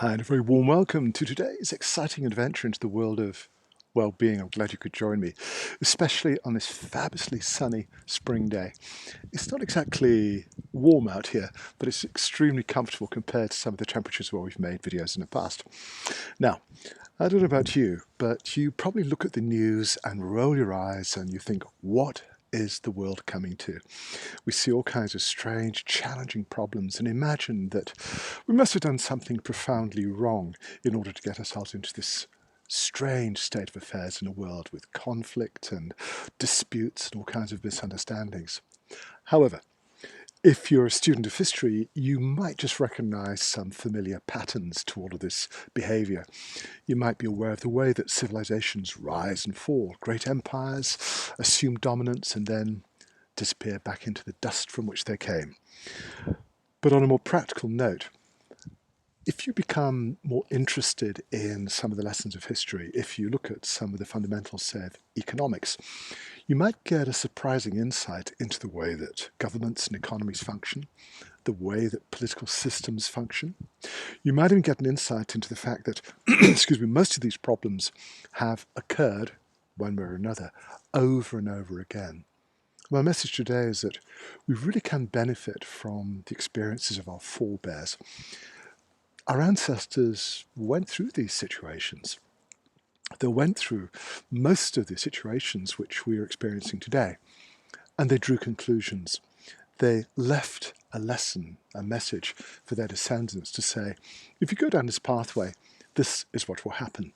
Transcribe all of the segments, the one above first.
Hi, and a very warm welcome to today's exciting adventure into the world of well-being. I'm glad you could join me, especially on this fabulously sunny spring day. It's not exactly warm out here, but it's extremely comfortable compared to some of the temperatures where we've made videos in the past. Now, I don't know about you, but you probably look at the news and roll your eyes and you think, what is the world coming to? We see all kinds of strange, challenging problems and imagine that we must have done something profoundly wrong in order to get ourselves into this strange state of affairs in a world with conflict and disputes and all kinds of misunderstandings. However, if you're a student of history, you might just recognize some familiar patterns to all of this behavior. You might be aware of the way that civilizations rise and fall. Great empires assume dominance and then disappear back into the dust from which they came. But on a more practical note, if you become more interested in some of the lessons of history, if you look at some of the fundamentals, say, of economics, you might get a surprising insight into the way that governments and economies function, the way that political systems function. You might even get an insight into the fact that, excuse me, most of these problems have occurred, one way or another, over and over again. My message today is that we really can benefit from the experiences of our forebears. Our ancestors went through these situations. They went through most of the situations which we are experiencing today, and they drew conclusions. They left a lesson, a message for their descendants to say, if you go down this pathway, this is what will happen.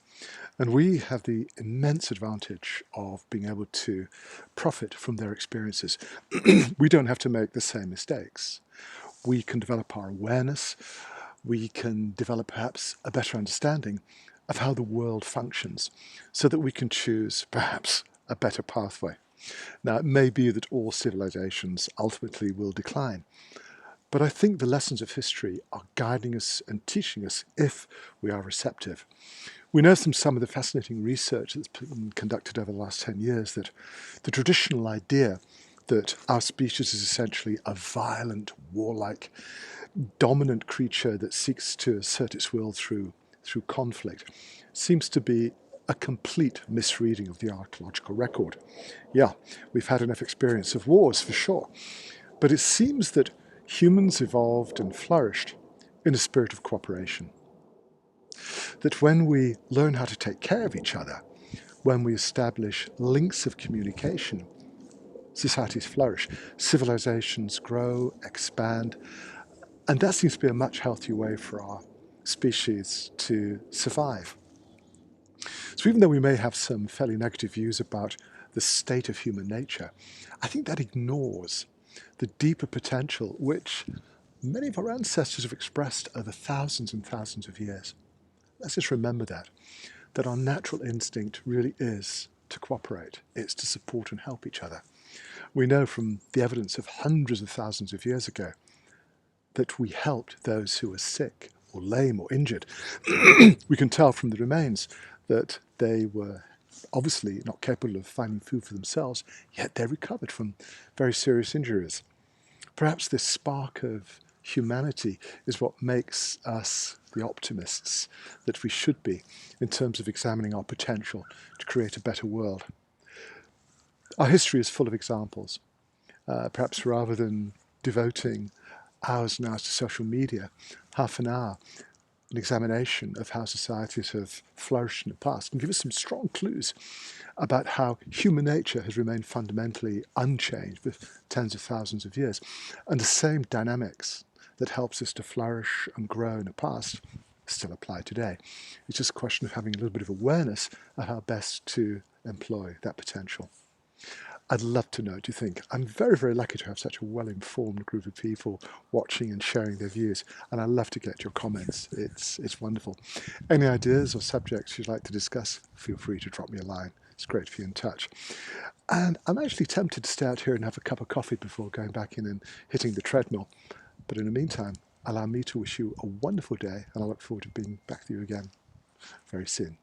And we have the immense advantage of being able to profit from their experiences. We don't have to make the same mistakes. We can develop our awareness. We can develop perhaps a better understanding of how the world functions so that we can choose perhaps a better pathway. Now, it may be that all civilizations ultimately will decline, but I think the lessons of history are guiding us and teaching us if we are receptive. We know from some of the fascinating research that's been conducted over the last 10 years that the traditional idea that our species is essentially a violent, warlike, dominant creature that seeks to assert its will through conflict seems to be a complete misreading of the archaeological record. Yeah, we've had enough experience of wars for sure, but it seems that humans evolved and flourished in a spirit of cooperation. That when we learn how to take care of each other, when we establish links of communication, societies flourish, civilizations grow, expand, and that seems to be a much healthier way for our species to survive. So even though we may have some fairly negative views about the state of human nature, I think that ignores the deeper potential which many of our ancestors have expressed over thousands and thousands of years. Let's just remember that our natural instinct really is to cooperate. It's to support and help each other. We know from the evidence of hundreds of thousands of years ago that we helped those who were sick or lame or injured. We can tell from the remains that they were obviously not capable of finding food for themselves, yet they recovered from very serious injuries. Perhaps this spark of humanity is what makes us the optimists that we should be in terms of examining our potential to create a better world. Our history is full of examples. Perhaps rather than devoting hours and hours to social media, half an hour, an examination of how societies have flourished in the past can give us some strong clues about how human nature has remained fundamentally unchanged for tens of thousands of years. And the same dynamics that helps us to flourish and grow in the past still apply today. It's just a question of having a little bit of awareness of how best to employ that potential. I'd love to know, do you think? I'm very, very lucky to have such a well-informed group of people watching and sharing their views, and I'd love to get your comments. It's wonderful. Any ideas or subjects you'd like to discuss, feel free to drop me a line. It's great to be in touch. And I'm actually tempted to stay out here and have a cup of coffee before going back in and hitting the treadmill. But in the meantime, allow me to wish you a wonderful day, and I look forward to being back with you again very soon.